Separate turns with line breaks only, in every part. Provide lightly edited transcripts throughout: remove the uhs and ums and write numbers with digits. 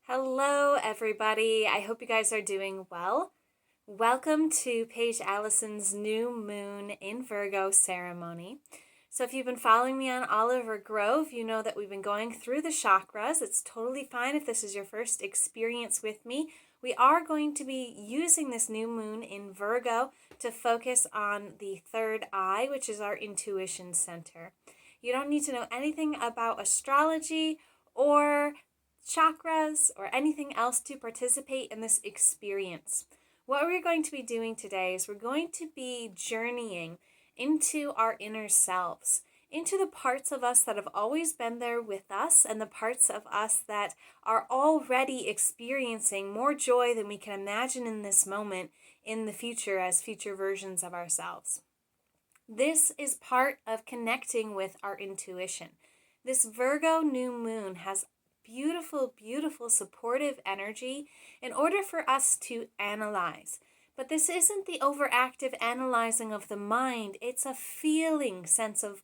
Hello, everybody. I hope you guys are doing well. Welcome to Paige Allison's new moon in Virgo ceremony. So if you've been following me on Oliver Grove, you know that we've been going through the chakras. It's totally fine if this is your first experience with me. We are going to be using this new moon in Virgo to focus on the third eye, which is our intuition center. You don't need to know anything about astrology or chakras or anything else to participate in this experience. What we're going to be doing today is we're going to be journeying into our inner selves, into the parts of us that have always been there with us and the parts of us that are already experiencing more joy than we can imagine in this moment in the future as future versions of ourselves. This is part of connecting with our intuition. This Virgo new moon has beautiful, beautiful supportive energy in order for us to analyze. But this isn't the overactive analyzing of the mind. It's a feeling sense of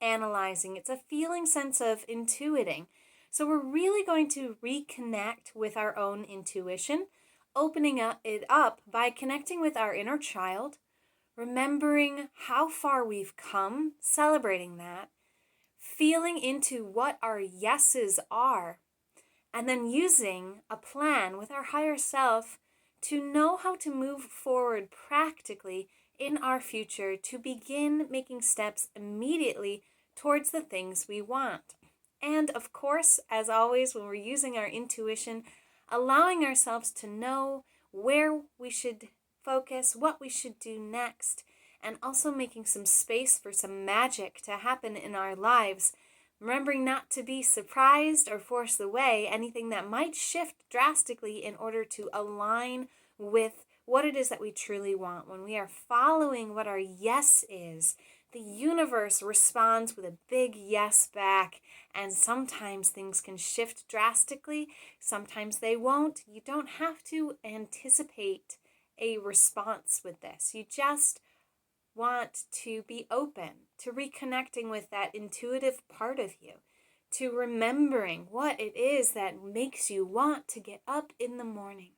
analyzing. It's a feeling sense of intuiting. So we're really going to reconnect with our own intuition, opening it up by connecting with our inner child, remembering how far we've come, celebrating that, feeling into what our yeses are, and then using a plan with our higher self to know how to move forward practically in our future to begin making steps immediately towards the things we want. And of course, as always, when we're using our intuition, allowing ourselves to know where we should focus, what we should do next, and also making some space for some magic to happen in our lives, remembering not to be surprised or force away anything that might shift drastically in order to align with what it is that we truly want. When we are following what our yes is, the universe responds with a big yes back, and sometimes things can shift drastically, sometimes they won't. You don't have to anticipate a response with this. You just want to be open to reconnecting with that intuitive part of you, to remembering what it is that makes you want to get up in the morning,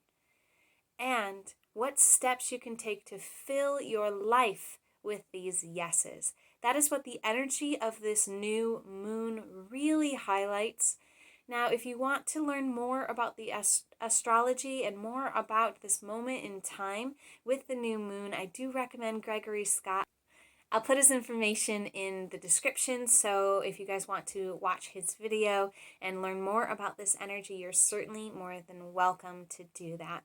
and what steps you can take to fill your life with these yeses. That is what the energy of this new moon really highlights. Now, if you want to learn more about the astrology and more about this moment in time with the new moon, I do recommend Gregory Scott. I'll put his information in the description, so if you guys want to watch his video and learn more about this energy, you're certainly more than welcome to do that.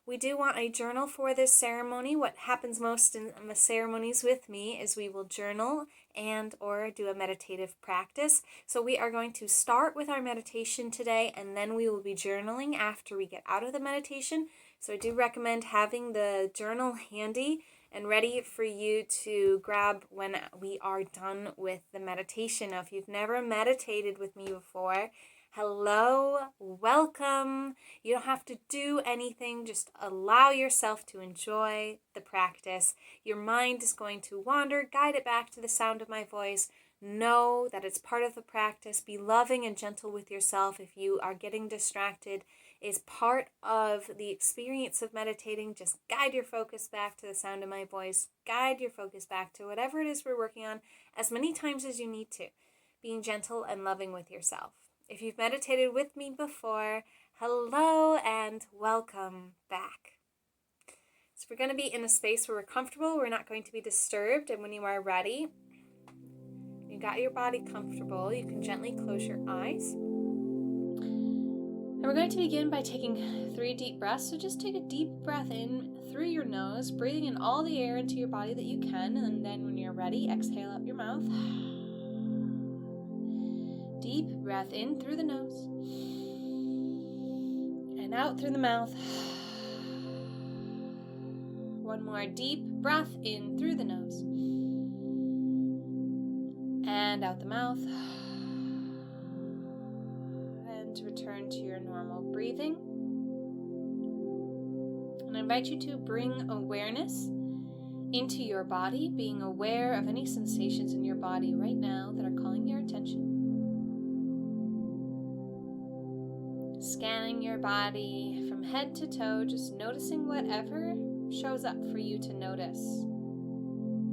We do want a journal for this ceremony. What happens most in the ceremonies with me is we will journal and or do a meditative practice. So we are going to start with our meditation today, and then we will be journaling after we get out of the meditation. So I do recommend having the journal handy and ready for you to grab when we are done with the meditation. Now, if you've never meditated with me before, hello, welcome. You don't have to do anything, just allow yourself to enjoy the practice. Your mind is going to wander, guide it back to the sound of my voice. Know that it's part of the practice. Be loving and gentle with yourself if you are getting distracted. Is part of the experience of meditating. Just guide your focus back to the sound of my voice. Guide your focus back to whatever it is we're working on as many times as you need to. Being gentle and loving with yourself. If you've meditated with me before, hello and welcome back. So we're going to be in a space where we're comfortable. We're not going to be disturbed. And when you are ready, you got your body comfortable, you can gently close your eyes. And we're going to begin by taking 3 deep breaths. So just take a deep breath in through your nose, breathing in all the air into your body that you can. And then when you're ready, exhale out your mouth. Deep breath in through the nose and out through the mouth. One more deep breath in through the nose and out the mouth. And return to your normal breathing. And I invite you to bring awareness into your body, being aware of any sensations in your body right now that are calling your attention. Scan scanning your body from head to toe, just noticing whatever shows up for you to notice.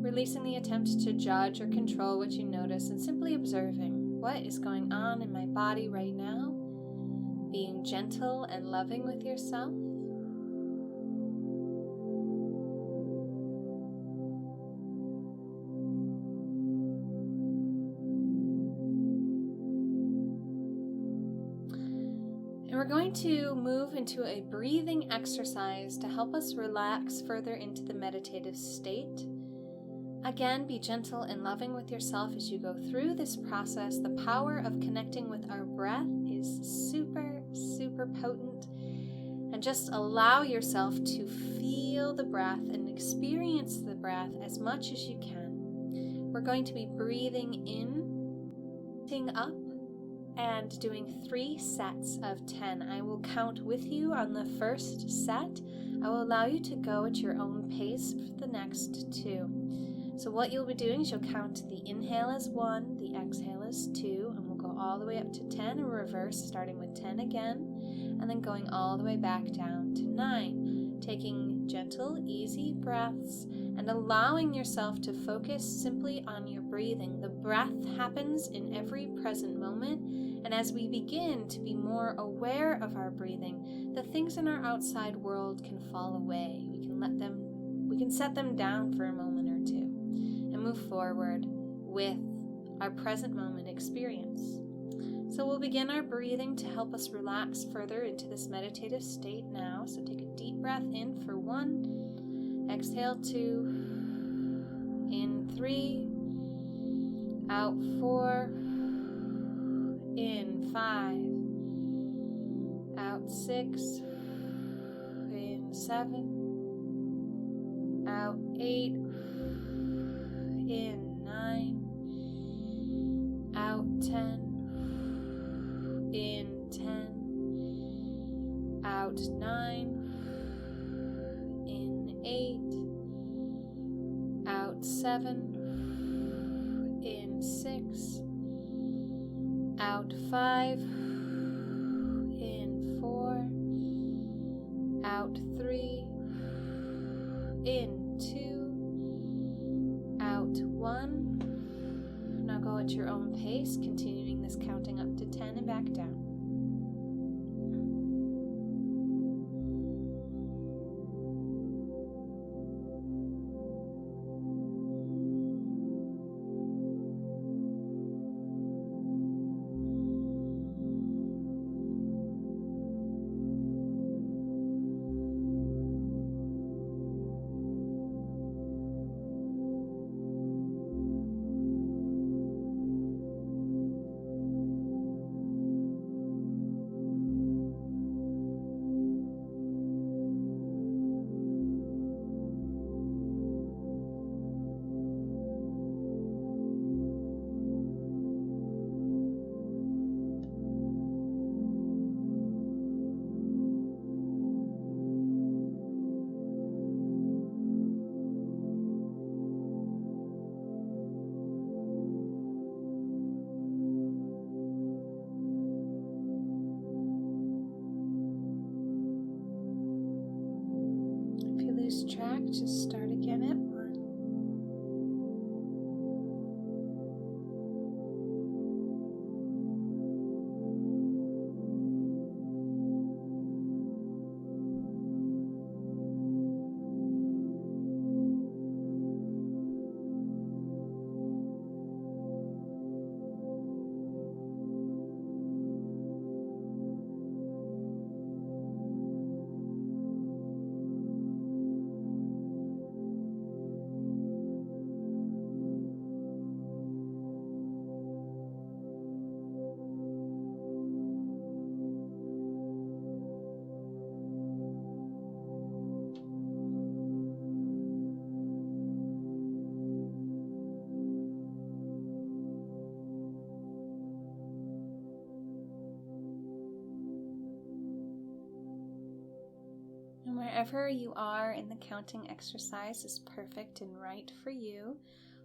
Releasing the attempt to judge or control what you notice and simply observing what is going on in my body right now, being gentle and loving with yourself. And we're going to move into a breathing exercise to help us relax further into the meditative state. Again, be gentle and loving with yourself as you go through this process. The power of connecting with our breath is super, super potent. And just allow yourself to feel the breath and experience the breath as much as you can. We're going to be breathing in, up, and doing 3 sets of 10. I will count with you on the first set. I will allow you to go at your own pace for the next 2. So what you'll be doing is you'll count the inhale as 1, the exhale as 2, and we'll go all the way up to 10 in reverse, starting with 10 again, and then going all the way back down to 9. Taking gentle, easy breaths and allowing yourself to focus simply on your breathing. The breath happens in every present moment, and as we begin to be more aware of our breathing, the things in our outside world can fall away. We can set them down for a moment or 2 and move forward with our present moment experience. So we'll begin our breathing to help us relax further into this meditative state now. So take a deep breath in for 1, exhale 2, in 3, out 4, in 5, out 6, in 7, out 8, in 9, out 10, in 10, out 9, in 8, out 7, in 6, out 5, in 4, out 3, in 2, out 1. Now go at your own pace, continuing this counting up to 10 and back down. Track, just start again at 1. And wherever you are in the counting exercise is perfect and right for you.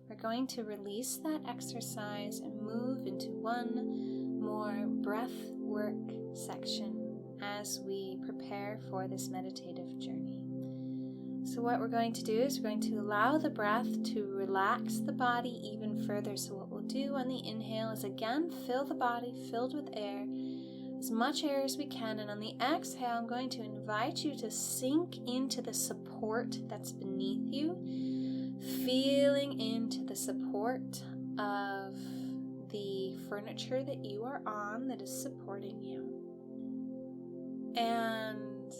We're going to release that exercise and move into one more breath work section. as we prepare for this meditative journey. So what we're going to do is we're going to allow the breath to relax the body even further. So what we'll do on the inhale is again fill the body filled with air, as much air as we can, and on the exhale I'm going to invite you to sink into the support that's beneath you, feeling into the support of the furniture that you are on that is supporting you. And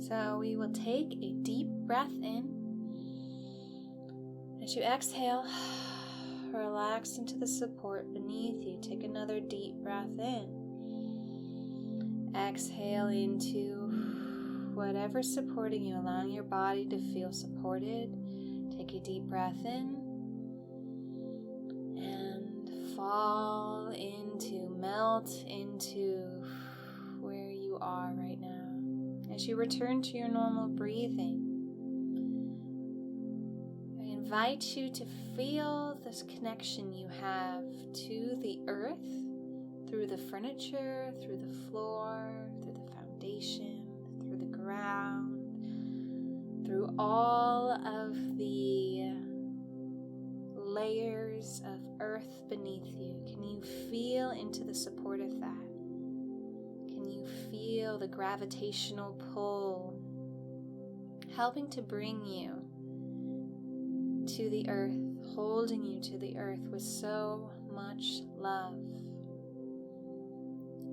so we will take a deep breath in. As you exhale, relax into the support beneath you. Take another deep breath in. Exhale into whatever's supporting you, allowing your body to feel supported. Take a deep breath in and fall into, melt into where you are right now. As you return to your normal breathing, I invite you to feel this connection you have to the earth through the furniture, through the floor, through the foundation, through the ground, through all of the layers of earth beneath you. Can you feel into the support of that? Can you feel the gravitational pull helping to bring you to the earth, holding you to the earth with so much love?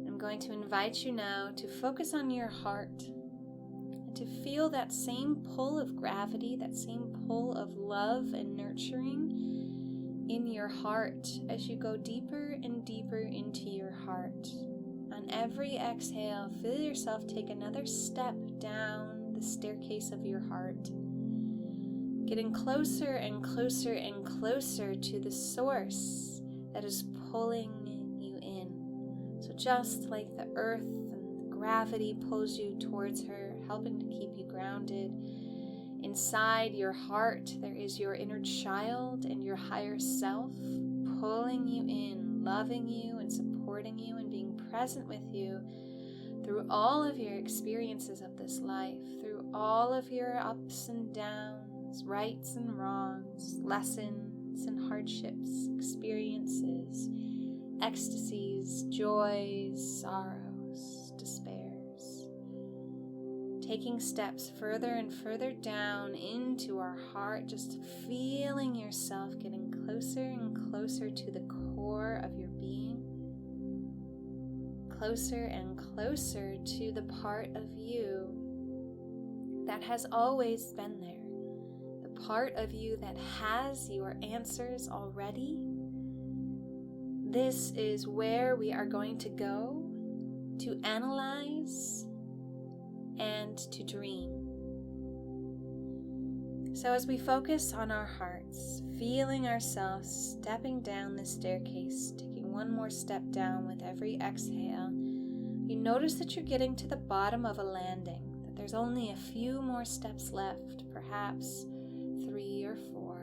I'm going to invite you now to focus on your heart and to feel that same pull of gravity, that same pull of love and nurturing in your heart as you go deeper and deeper into your heart. On every exhale, feel yourself take another step down the staircase of your heart, getting closer and closer and closer to the source that is pulling you in. So just like the earth and the gravity pulls you towards her, helping to keep you grounded, inside your heart there is your inner child and your higher self pulling you in, loving you and supporting you and being present with you through all of your experiences of this life, through all of your ups and downs, rights and wrongs, lessons and hardships, experiences, ecstasies, joys, sorrows, despairs. Taking steps further and further down into our heart, just feeling yourself getting closer and closer to the core of your being, closer and closer to the part of you that has always been there, the part of you that has your answers already. This is where we are going to go to analyze and to dream. So as we focus on our hearts, feeling ourselves stepping down the staircase, taking one more step down with every exhale, you notice that you're getting to the bottom of a landing, that there's only a few more steps left, perhaps 3 or 4.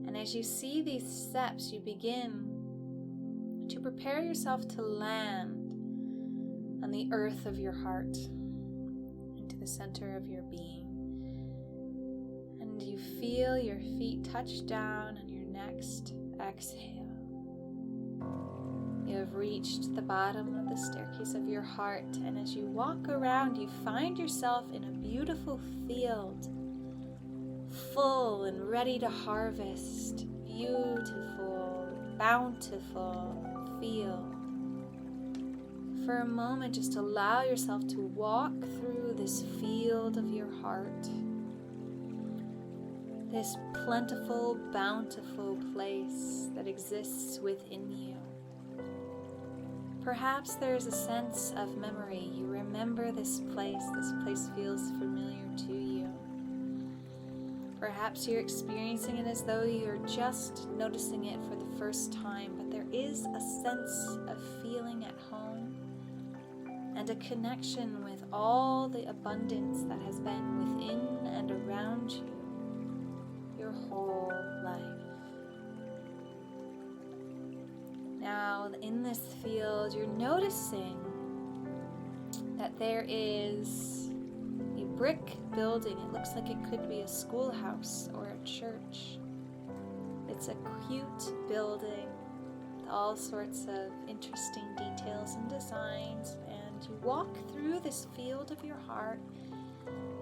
And as you see these steps, you begin to prepare yourself to land on the earth of your heart, into the center of your being. And you feel your feet touch down on your next exhale. You have reached the bottom of the staircase of your heart, and as you walk around, you find yourself in a beautiful field, full and ready to harvest. Beautiful, bountiful field. For a moment, just allow yourself to walk through this field of your heart, this plentiful, bountiful place that exists within you. Perhaps there is a sense of memory. You remember this place feels familiar to you. Perhaps you're experiencing it as though you're just noticing it for the first time, but there is a sense of feeling at home and a connection with all the abundance that has been within and around you your whole life. Now, in this field, you're noticing that there is a brick building. It looks like it could be a schoolhouse or a church. It's a cute building with all sorts of interesting details and designs, and you walk through this field of your heart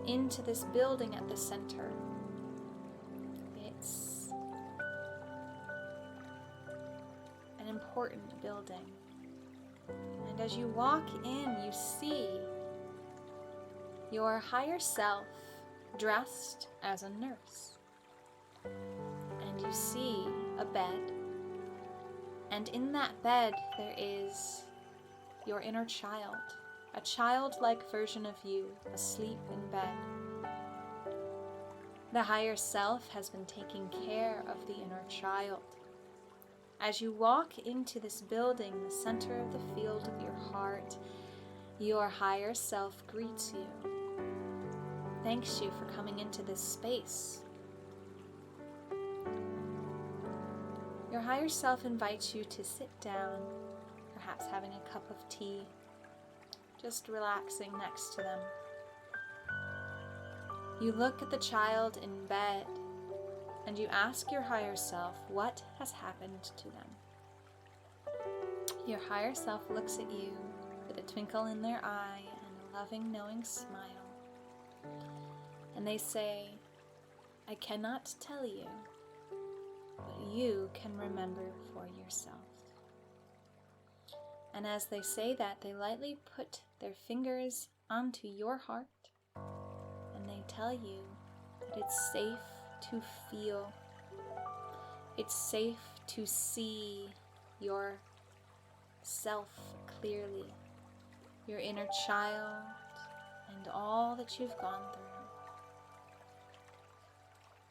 into this building at the center. It's an important building. And as you walk in, you see your higher self dressed as a nurse. And you see a bed. And in that bed, there is your inner child, a childlike version of you, asleep in bed. The higher self has been taking care of the inner child. As you walk into this building, the center of the field of your heart, your higher self greets you, thanks you for coming into this space. Your higher self invites you to sit down, perhaps having a cup of tea, just relaxing next to them. You look at the child in bed, and you ask your higher self what has happened to them. Your higher self looks at you with a twinkle in their eye and a loving, knowing smile. And they say, "I cannot tell you, but you can remember for yourself." And as they say that, they lightly put their fingers onto your heart, and they tell you that it's safe to feel. It's safe to see your self clearly, your inner child, and all that you've gone through.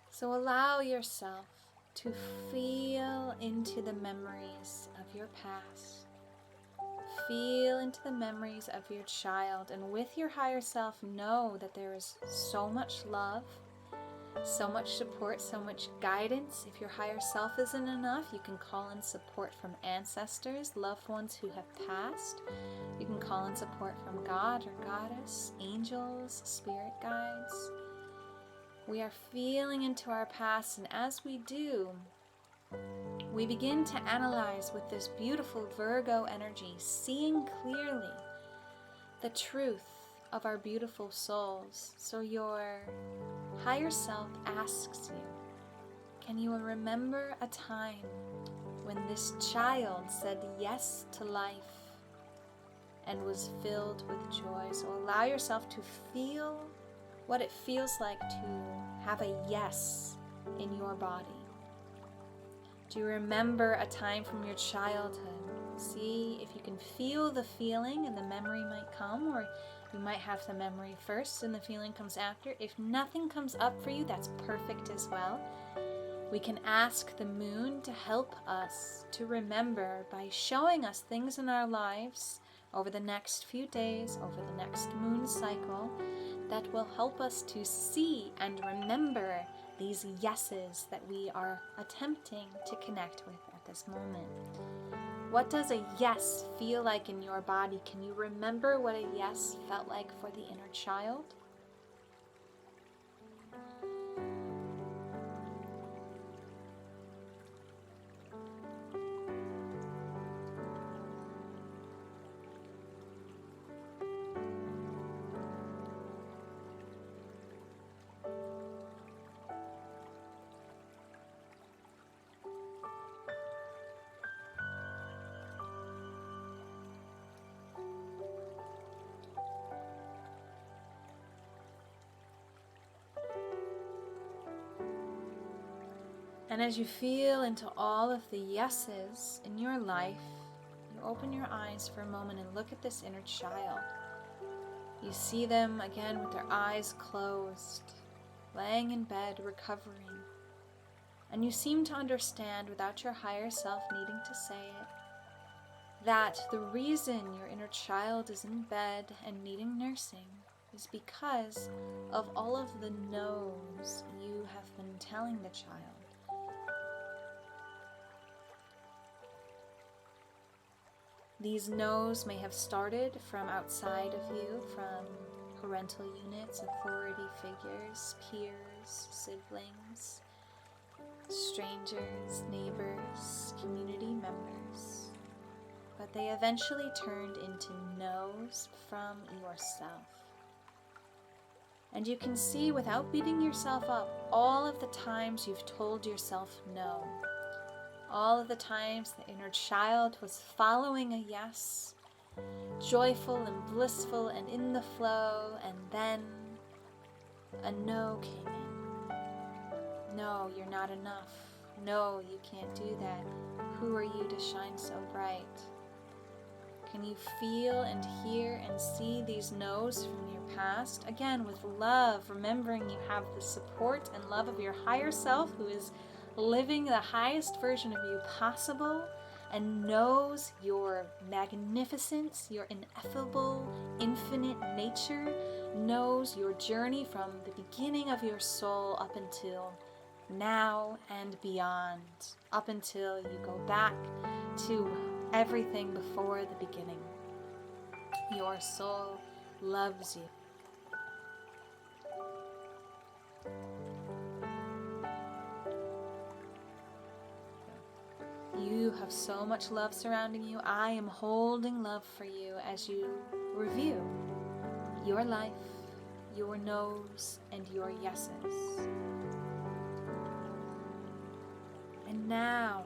So allow yourself to feel into the memories of your past. Feel into the memories of your child, and with your higher self, know that there is so much love, so much support, so much guidance. If your higher self isn't enough, you can call in support from ancestors, loved ones who have passed. You can call in support from God or Goddess, angels, spirit guides. We are feeling into our past, and as we do, we begin to analyze with this beautiful Virgo energy, seeing clearly the truth of our beautiful souls. So your higher self asks you, can you remember a time when this child said yes to life and was filled with joy? So allow yourself to feel what it feels like to have a yes in your body. Do you remember a time from your childhood? See if you can feel the feeling, and the memory might come, or you might have the memory first and the feeling comes after. If nothing comes up for you, that's perfect as well. We can ask the moon to help us to remember by showing us things in our lives over the next few days, over the next moon cycle, that will help us to see and remember these yeses that we are attempting to connect with at this moment. What does a yes feel like in your body? Can you remember what a yes felt like for the inner child? And as you feel into all of the yeses in your life, you open your eyes for a moment and look at this inner child. You see them again with their eyes closed, laying in bed, recovering. And you seem to understand, without your higher self needing to say it, that the reason your inner child is in bed and needing nursing is because of all of the no's you have been telling the child. These no's may have started from outside of you, from parental units, authority figures, peers, siblings, strangers, neighbors, community members. But they eventually turned into no's from yourself. And you can see, without beating yourself up, all of the times you've told yourself no. All of the times the inner child was following a yes, joyful and blissful and in the flow, and then a no came in. No, you're not enough. No, you can't do that. Who are you to shine so bright? Can you feel and hear and see these no's from your past? Again, with love, remembering you have the support and love of your higher self, who is living the highest version of you possible and knows your magnificence, your ineffable, infinite nature, knows your journey from the beginning of your soul up until now and beyond, up until you go back to everything before the beginning. Your soul loves you. You have so much love surrounding you. I am holding love for you as you review your life, your no's, and your yeses. And now,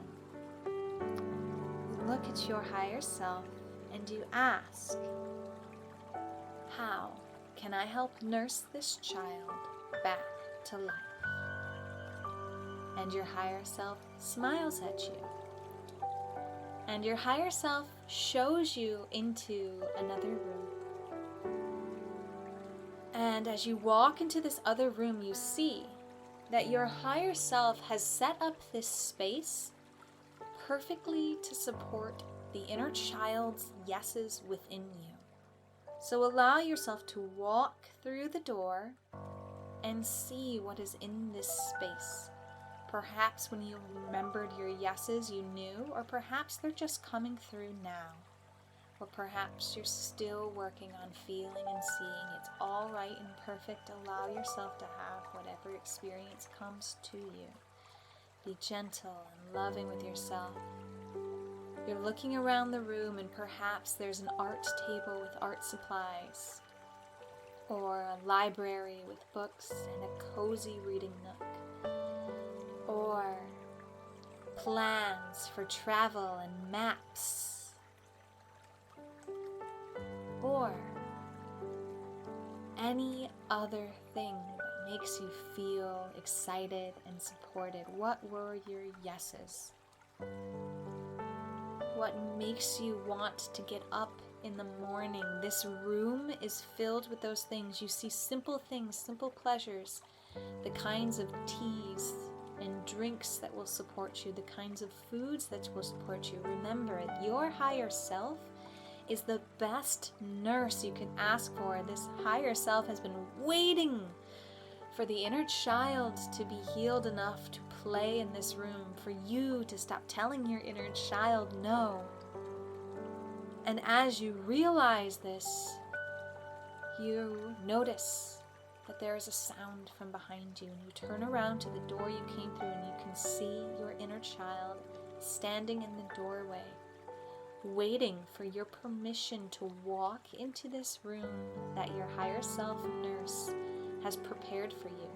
you look at your higher self and you ask, how can I help nurse this child back to life? And your higher self smiles at you. And your higher self shows you into another room. And as you walk into this other room, you see that your higher self has set up this space perfectly to support the inner child's yeses within you. So allow yourself to walk through the door and see what is in this space. Perhaps when you remembered your yeses you knew, or perhaps they're just coming through now. Or perhaps you're still working on feeling and seeing. It's all right and perfect. Allow yourself to have whatever experience comes to you. Be gentle and loving with yourself. You're looking around the room and perhaps there's an art table with art supplies, or a library with books and a cozy reading nook, or plans for travel and maps, or any other thing that makes you feel excited and supported. What were your yeses? What makes you want to get up in the morning? This room is filled with those things. You see simple things, simple pleasures, the kinds of teas and drinks that will support you, the kinds of foods that will support you. Remember, your higher self is the best nurse you can ask for. This higher self has been waiting for the inner child to be healed enough to play in this room, for you to stop telling your inner child no. And as you realize this, you notice that there is a sound from behind you, and you turn around to the door you came through and you can see your inner child standing in the doorway, waiting for your permission to walk into this room that your higher self nurse has prepared for you.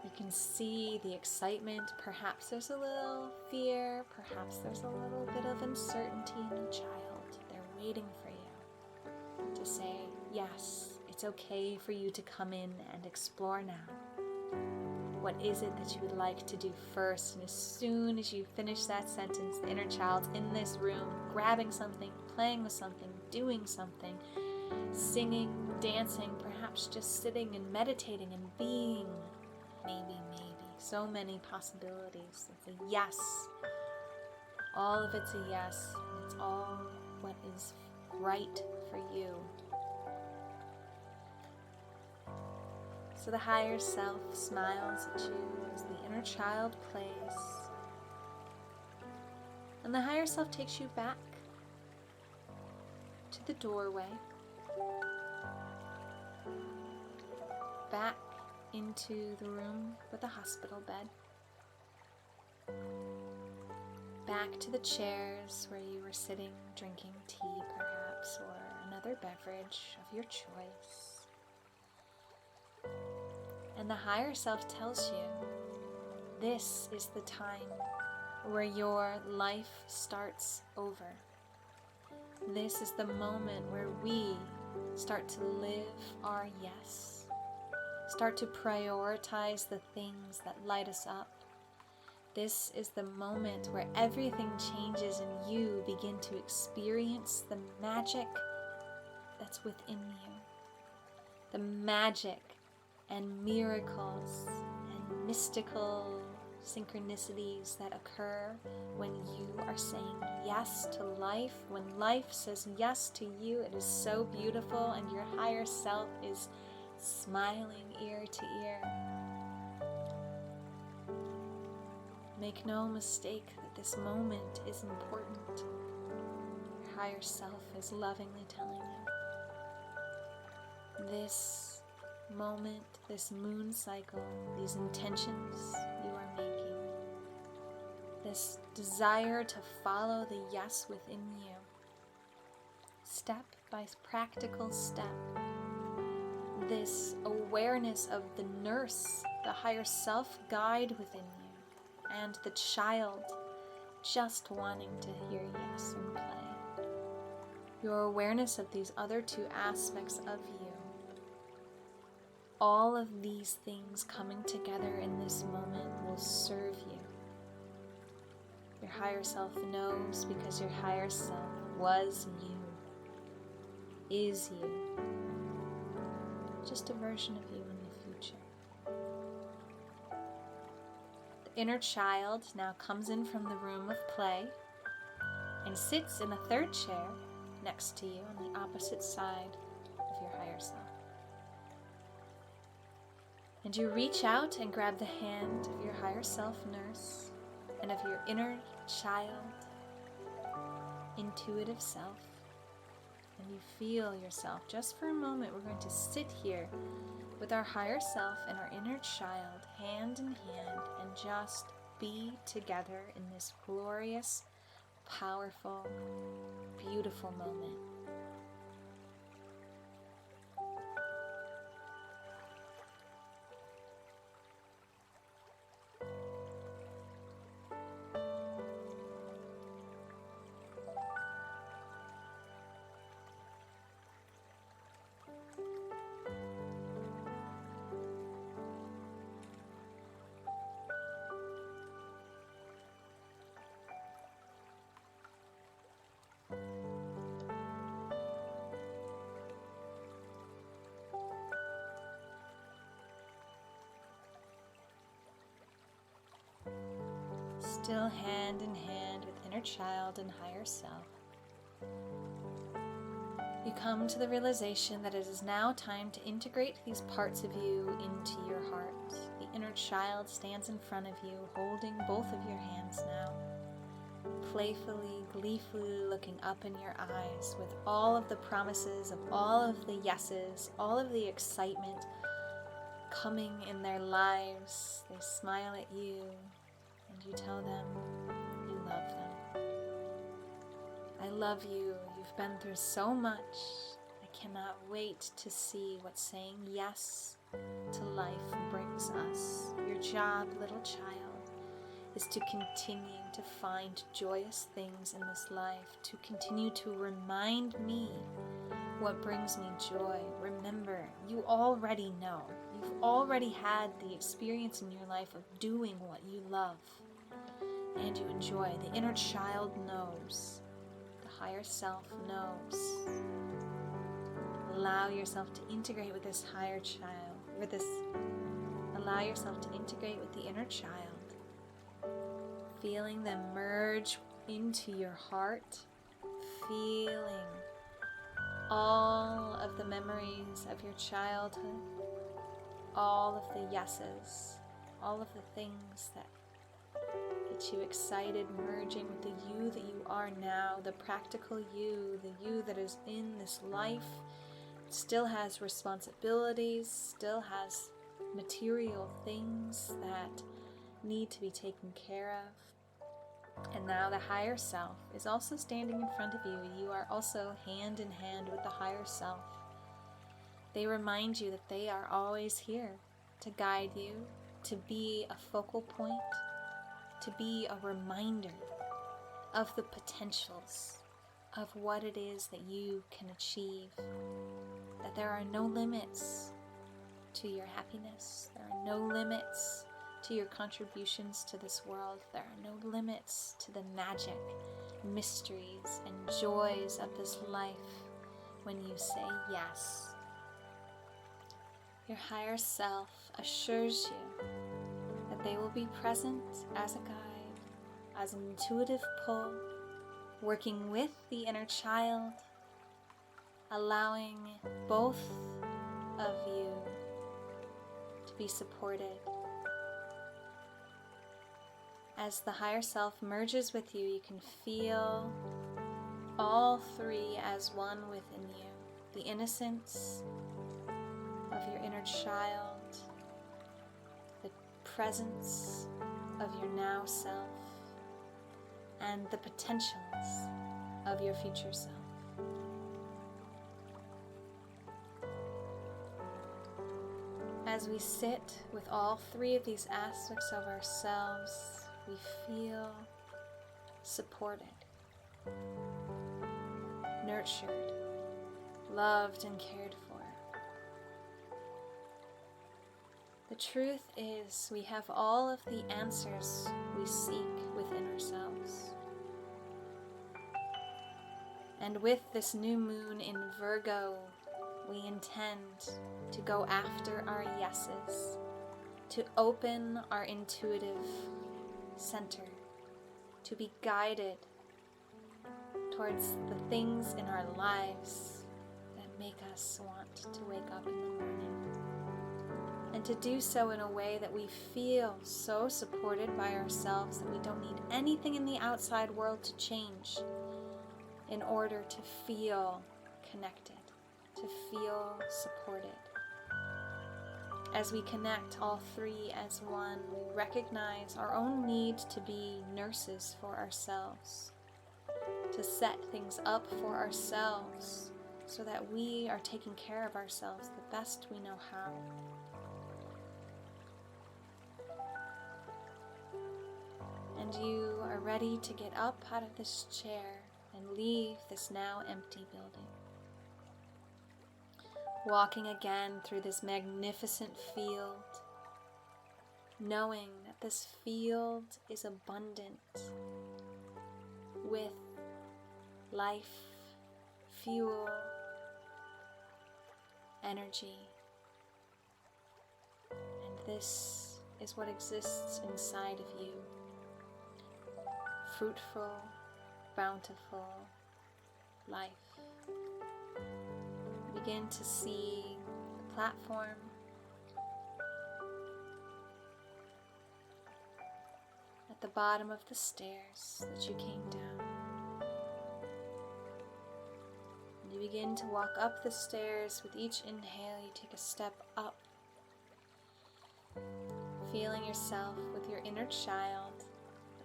You can see the excitement. Perhaps there's a little fear, perhaps there's a little bit of uncertainty in the child. They're waiting for you to say, yes, it's okay for you to come in and explore now. What is it that you would like to do first? And as soon as you finish that sentence, the inner child's in this room, grabbing something, playing with something, doing something, singing, dancing, perhaps just sitting and meditating and being. Maybe. So many possibilities. It's a yes. All of it's a yes. And it's all what is right for you. So the higher self smiles at you as the inner child plays. And the higher self takes you back to the doorway, back into the room with the hospital bed, back to the chairs where you were sitting, drinking tea perhaps, or another beverage of your choice. And the higher self tells you, this is the time where your life starts over. This is the moment where we start to live our yes, start to prioritize the things that light us up. This is the moment where everything changes and you begin to experience the magic that's within you. The magic and miracles and mystical synchronicities that occur when you are saying yes to life. When life says yes to you, it is so beautiful, and your higher self is smiling ear to ear. Make no mistake that this moment is important. Your higher self is lovingly telling you. This moment, this moon cycle, these intentions you are making, this desire to follow the yes within you, step by practical step, this awareness of the nurse, the higher self guide within you, and the child just wanting to hear yes and play. Your awareness of these other two aspects of you, all of these things coming together in this moment will serve you. Your higher self knows because your higher self was you, is you, just a version of you in the future. The inner child now comes in from the room of play and sits in a third chair next to you on the opposite side of your higher self. And you reach out and grab the hand of your higher self nurse and of your inner child, intuitive self, and you feel yourself. Just for a moment, we're going to sit here with our higher self and our inner child, hand in hand, and just be together in this glorious, powerful, beautiful moment. Still hand in hand with inner child and higher self, you come to the realization that it is now time to integrate these parts of you into your heart. The inner child stands in front of you, holding both of your hands now, playfully, gleefully looking up in your eyes with all of the promises of all of the yeses, all of the excitement coming in their lives. They smile at you, and you tell them you love them. I love you. You've been through so much. I cannot wait to see what saying yes to life brings us. Your job, little child, is to continue to find joyous things in this life, to continue to remind me what brings me joy. Remember, you already know. You've already had the experience in your life of doing what you love and you enjoy. The inner child knows. The higher self knows. Allow yourself to integrate with this higher child, allow yourself to integrate with the inner child, feeling them merge into your heart, feeling all of the memories of your childhood, all of the yeses, all of the things that get you excited, merging with the you that you are now, the practical you, the you that is in this life, still has responsibilities, still has material things that need to be taken care of. And now the higher self is also standing in front of you. You are also hand in hand with the higher self. They remind you that they are always here to guide you, to be a focal point, to be a reminder of the potentials of what it is that you can achieve, that there are no limits to your happiness, there are no limits to your contributions to this world, there are no limits to the magic, mysteries, and joys of this life when you say yes. Your higher self assures you that they will be present as a guide, as an intuitive pull, working with the inner child, allowing both of you to be supported. As the higher self merges with you, you can feel all three as one within you. The innocence of your inner child, the presence of your now self, and the potentials of your future self. As we sit with all three of these aspects of ourselves, we feel supported, nurtured, loved, and cared for. The truth is, we have all of the answers we seek within ourselves. And with this new moon in Virgo, we intend to go after our yeses, to open our intuitive center, to be guided towards the things in our lives that make us want to wake up in the morning. And to do so in a way that we feel so supported by ourselves that we don't need anything in the outside world to change in order to feel connected, to feel supported. As we connect all three as one, we recognize our own need to be nurses for ourselves, to set things up for ourselves so that we are taking care of ourselves the best we know how. And you are ready to get up out of this chair and leave this now empty building. Walking again through this magnificent field, knowing that this field is abundant with life, fuel, energy. And this is what exists inside of you. Fruitful, bountiful life. Begin to see the platform, at the bottom of the stairs that you came down. And you begin to walk up the stairs. With each inhale, you take a step up, feeling yourself with your inner child.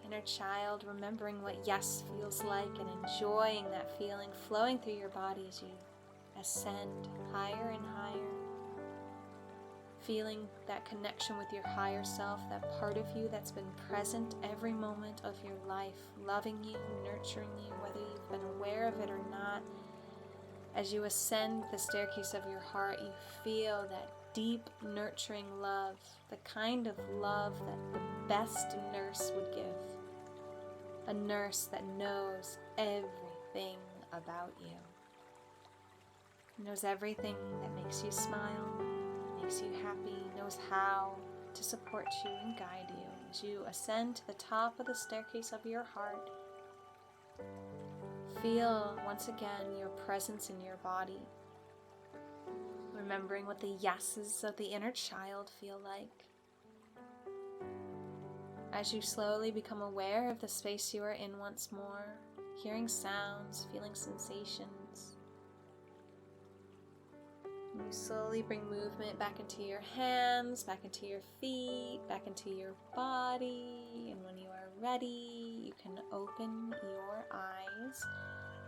Inner child, remembering what yes feels like and enjoying that feeling flowing through your body as you ascend higher and higher. Feeling that connection with your higher self, that part of you that's been present every moment of your life, loving you, nurturing you, whether you've been aware of it or not. As you ascend the staircase of your heart, you feel that deep, nurturing love, the kind of love that the best nurse would give. A nurse that knows everything about you. Knows everything that makes you smile, makes you happy, knows how to support you and guide you as you ascend to the top of the staircase of your heart. Feel once again your presence in your body, remembering what the yeses of the inner child feel like. as you slowly become aware of the space you are in once more, hearing sounds, feeling sensations. You slowly bring movement back into your hands, back into your feet, back into your body. And when you are ready, you can open your eyes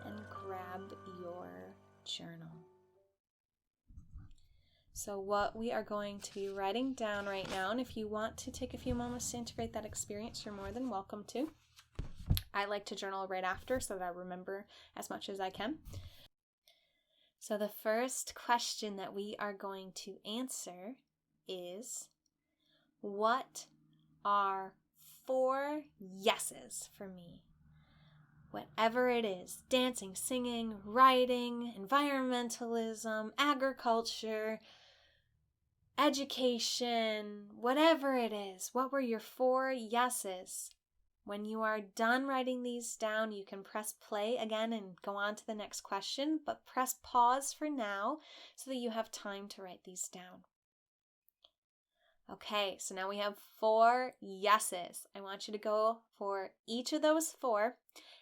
and grab your journal. So what we are going to be writing down right now, and if you want to take a few moments to integrate that experience, you're more than welcome to. I like to journal right after so that I remember as much as I can. So the first question that we are going to answer is, what are 4 yeses for me? Whatever it is, dancing, singing, writing, environmentalism, agriculture, education, whatever it is, what were your 4 yeses? When you are done writing these down, you can press play again and go on to the next question, but press pause for now so that you have time to write these down. Okay, so now we have 4 yeses. I want you to go for each of those 4,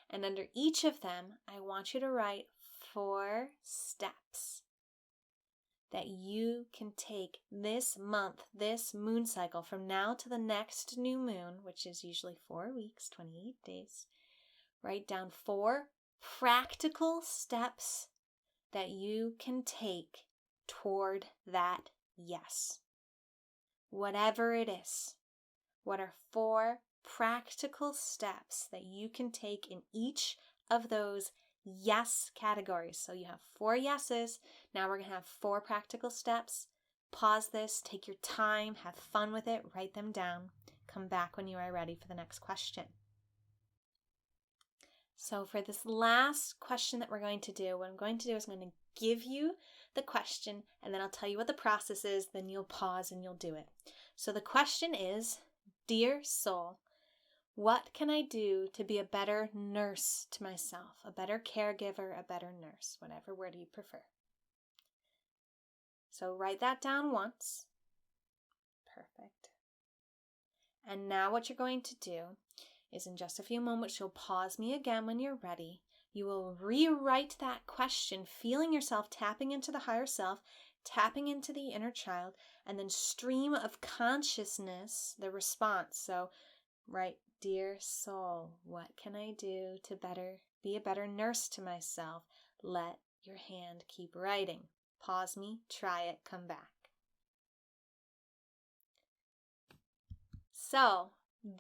and under each of them, I want you to write 4 steps that you can take this month, this moon cycle, from now to the next new moon, which is usually 4 weeks, 28 days. Write down 4 practical steps that you can take toward that yes. Whatever it is, what are 4 practical steps that you can take in each of those yes categories? So you have 4 yeses. Now we're going to have 4 practical steps. Pause this, take your time, have fun with it, write them down. Come back when you are ready for the next question. So for this last question that we're going to do, what I'm going to do is I'm going to give you the question, and then I'll tell you what the process is, then you'll pause and you'll do it. So the question is, dear soul, what can I do to be a better nurse to myself, a better caregiver, a better nurse, whatever word you prefer. So write that down once. Perfect. And now what you're going to do is, in just a few moments, you'll pause me again when you're ready. You will rewrite that question, feeling yourself tapping into the higher self, tapping into the inner child, and then stream of consciousness, the response. So write, dear soul, what can I do to be a better nurse to myself? Let your hand keep writing. Pause me, try it, come back. So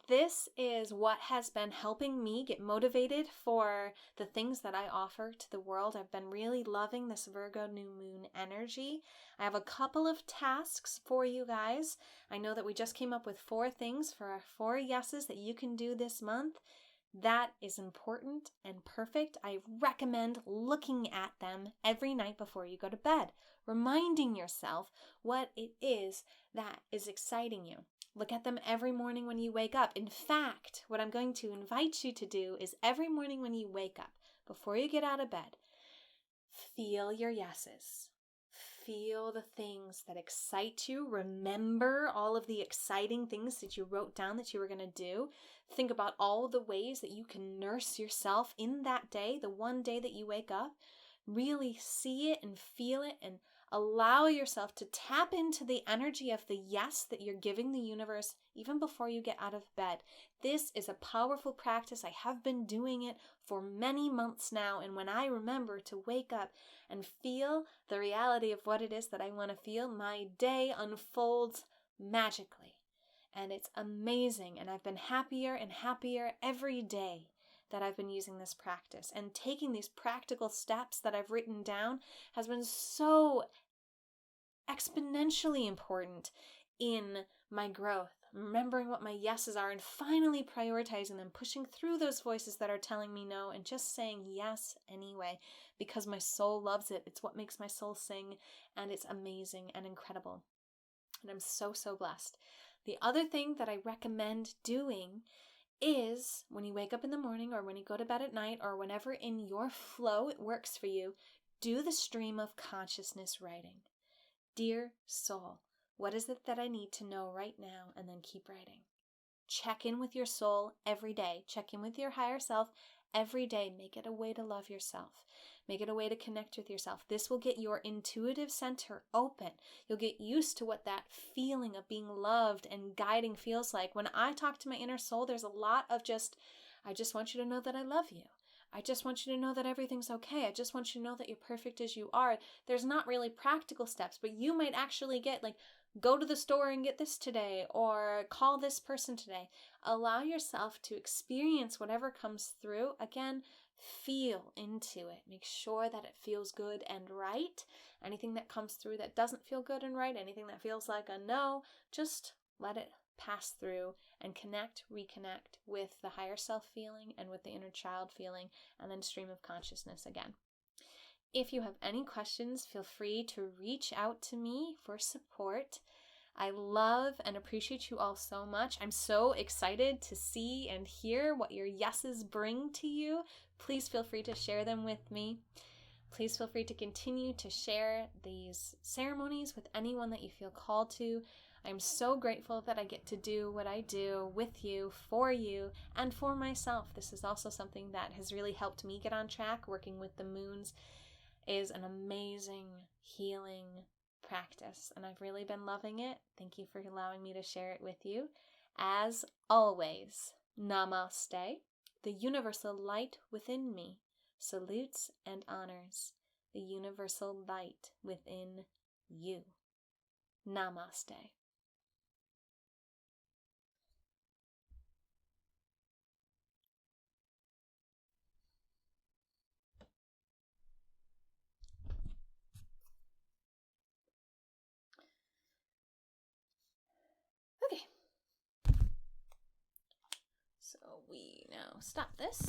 this is what has been helping me get motivated for the things that I offer to the world. I've been really loving this Virgo new moon energy. I have a couple of tasks for you guys. I know that we just came up with 4 things for our 4 yeses that you can do this month. That is important and perfect. I recommend looking at them every night before you go to bed, reminding yourself what it is that is exciting you. Look at them every morning when you wake up. In fact, what I'm going to invite you to do is every morning when you wake up, before you get out of bed, feel your yeses. Feel the things that excite you. Remember all of the exciting things that you wrote down that you were going to do. Think about all the ways that you can nurse yourself in that day, the one day that you wake up. Really see it and feel it and allow yourself to tap into the energy of the yes that you're giving the universe even before you get out of bed. This is a powerful practice. I have been doing it for many months now, and when I remember to wake up and feel the reality of what it is that I want to feel, my day unfolds magically. And it's amazing, and I've been happier and happier every day that I've been using this practice. And taking these practical steps that I've written down has been so exponentially important in my growth. Remembering what my yeses are and finally prioritizing them, pushing through those voices that are telling me no and just saying yes anyway, because my soul loves it. It's what makes my soul sing, and it's amazing and incredible. And I'm so, so blessed. The other thing that I recommend doing is when you wake up in the morning or when you go to bed at night or whenever in your flow it works for you, do the stream of consciousness writing. Dear soul, what is it that I need to know right now? And then keep writing. check in with your soul every day. Check in with your higher self every day. Make it a way to love yourself. Make it a way to connect with yourself. This will get your intuitive center open. You'll get used to what that feeling of being loved and guiding feels like. When I talk to my inner soul, there's a lot of I just want you to know that I love you. I just want you to know that everything's okay. I just want you to know that you're perfect as you are. There's not really practical steps, but you might actually get go to the store and get this today, or call this person today. Allow yourself to experience whatever comes through. Again, feel into it. Make sure that it feels good and right. Anything that comes through that doesn't feel good and right, anything that feels like a no, just let it pass through and reconnect with the higher self feeling and with the inner child feeling, and then stream of consciousness again. If you have any questions, feel free to reach out to me for support. I love and appreciate you all so much. I'm so excited to see and hear what your yeses bring to you. Please feel free to share them with me. Please feel free to continue to share these ceremonies with anyone that you feel called to. I'm so grateful that I get to do what I do with you, and for myself. This is also something that has really helped me get on track. Working with the moons is an amazing healing practice, and I've really been loving it. Thank you for allowing me to share it with you. As always, Namaste. The universal light within me salutes and honors the universal light within you. Namaste. Okay. So we now stop this.